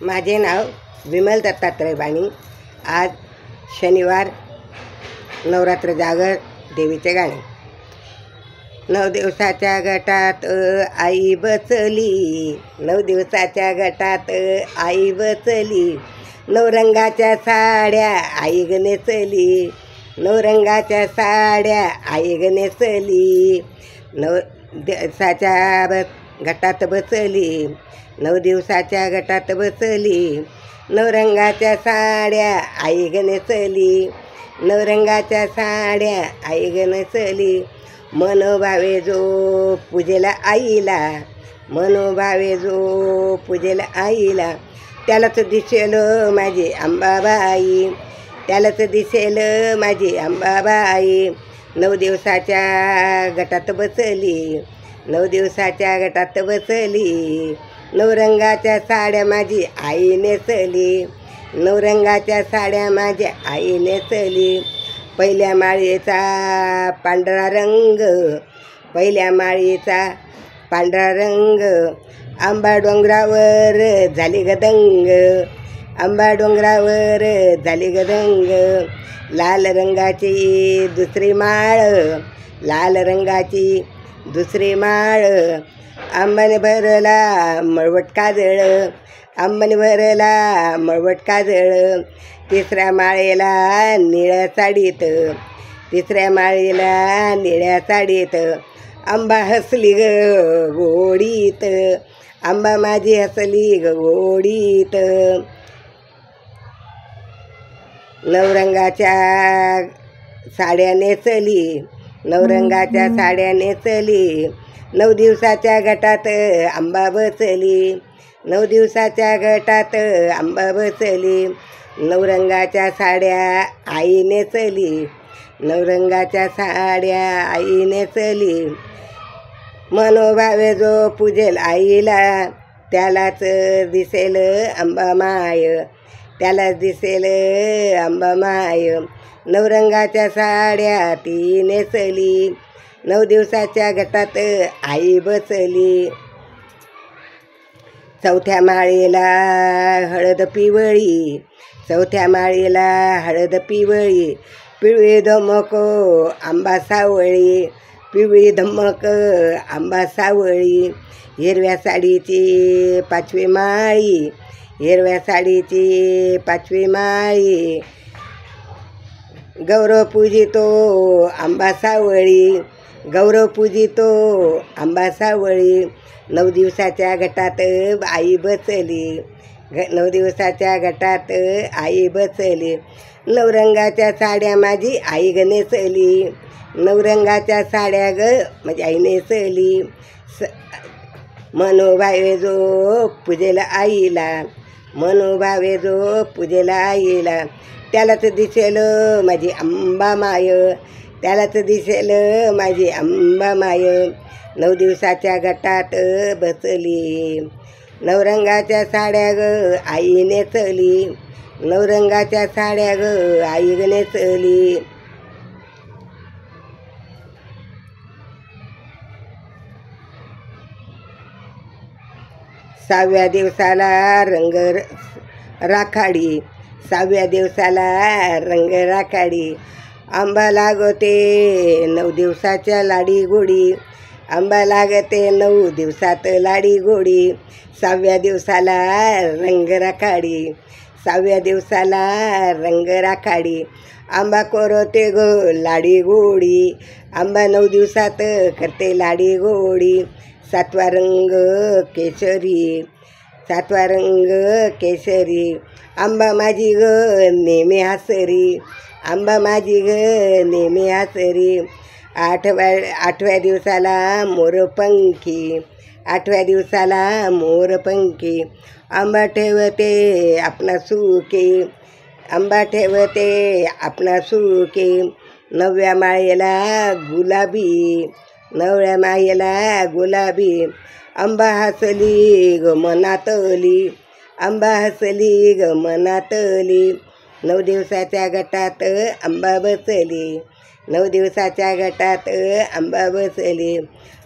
माझे नाव विमल दत्तात्रय बाणी. आज शनिवार, नवरात्र जागर, देवीचे गाणे. 9 दिवसाच्या गटात आई बसली, 9 दिवसाच्या गटात आई बसली, 9 रंगाच्या साड्या आई ग नेसली, 9 रंगाच्या साड्या आई ग नेसली, 9 दिवसाच्या गटात बसली, 9 दिवसाच्या गटात बसली, 9 रंगाच्या साड्या आई ग नेसली, 9 रंगाच्या साड्या आई ग नेसली. मनोभावे जो पूजेला आईला, मनोभावे जो पूजेला आईला, त्यालाच दिसेल माझी अंबाबाई, त्यालाच दिसेल माझी अंबाबाई. 9 दिवसाच्या गटात बसली, 9 दिवसाच्या गटात बसली, 9 रंगाच्या साड्या माझी आई नेसली, 9 रंगाच्या साड्या माझ्या आई नेसली. पहिल्या माळीचा पांढरा रंग, पहिल्या माळीचा पांढरा रंग, आंबा डोंगरावर झाली गदंग, आंबा डोंगरावर झाली गदंग. लाल रंगाची दुसरी माळ, लाल रंगाची दुसरी माळ, आंबाने भरला मळवट काजळ, आंबाने भरला मळवट काजळ. तिसऱ्या माळेला निळ्या साडीत, तिसऱ्या माळेला निळ्या साडीत, आंबा हसली ग गोडीत, आंबा माझी हसली ग गोडीत. 9 रंगाच्या साड्या नेसली, 9 रंगाच्या साड्या नेसली, 9 दिवसाच्या गटात आंबा बसली, 9 दिवसाच्या गटात आंबा बसली. 9 रंगाच्या साड्या आई नेसली, 9 रंगाच्या साड्या आई नेसली. मनोभावे जो पूजेल आईला, त्यालाच दिसेल अंबा माय, त्यालाच दिसेल अंबा माय. 9 रंगाच्या साड्या ती नेसली, 9 दिवसाच्या गटात आई बसली. चौथ्या माळेला हळद पिवळी, चौथ्या माळेला हळद पिवळी, पिवळी धमक आंबा सावळी, पिवळी धमक आंबा सावळी. हिरव्या साडीची 5वी माळी, हिरव्या साडीची 5वी माळी, गौरव पूजितो आंबा सावळी, गौरव पूजितो आंबा सावळी. 9 दिवसाच्या गटात आई बसली, 9 दिवसाच्या गटात आई बसली. 9 रंगाच्या साड्या माझी आई ग नेसली, 9 रंगाच्या साड्या ग माझी आई नेसली. मनोभावे जो पूजेला आईला, मनोभावे जो पूजेला आईला, त्यालाच दिसेल माझी अंबा माय, त्यालाच दिसेल माझी अंबा माय. 9 दिवसाच्या गटात बसली, 9 रंगाच्या साड्या ग आई नेसली, 9 रंगाच्या साड्या ग आई ग नेसली. सहाव्या दिवसाला रंग राखाडी, 6व्या दिवसाला रंग राखाडी, आंबा लागते 9 दिवसाच्या लाडी गोडी, आंबा लागते 9 दिवसात लाडी गोडी. 6व्या दिवसाला रंग राखाडी, 6व्या दिवसाला रंग राखाडी, आंबा करते ग लाडी गोडी, आंबा 9 दिवसात करते लाडी गोडी. 7वा रंग केशरी, 7वा रंग केशरी, आंबा माझी ग नेहमी हसरी, आंबा माझी ग नेहमी हसरी. 8व्या दिवसाला मोरपंखी, 8व्या दिवसाला मोरपंखी, आंबा ठेवते आपणा सुके, आंबा ठेवते आपणा सुके. 9व्या माळेला गुलाबी, 9व्या माळेला गुलाबी, आंबा हसली ग मनातली, आंबा हसली ग मनातली. 9 दिवसाच्या गटात आंबा बसली, 9 दिवसाच्या गटात आंबा बसली.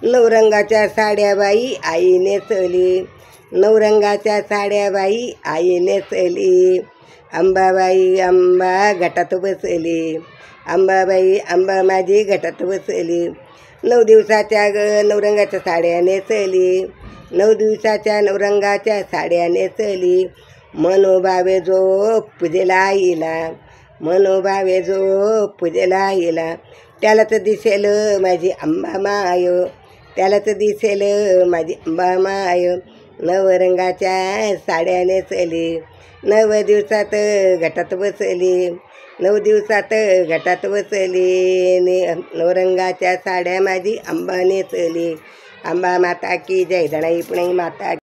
9 रंगाच्या साड्या बाई आई नेसली, नवरंगाच्या साड्या बाई आई नेसली. अंबाबाई अंबा घटात बसली. अंबाबाई अंबा माझी घटात बसली. 9 दिवसाच्या नवरंगाच्या साड्या नेसली. 9 दिवसाच्या नवरंगाच्या साड्या नेसली. मनोभावे जो पूजेला आईला. मनोभावे जो पूजेला आईला. त्यालाच दिसेल माझी अंबा माय. त्यालाच दिसेल माझी अंबा माय. नवरंगाच्या साड्या नेसली. 9 दिवसात घटात बसली. 9 दिवसात घटात बसली. नवरंगाच्या साड्या माझी अंबा नेसली. अंबा माता की जय. धनाई पुणे माता.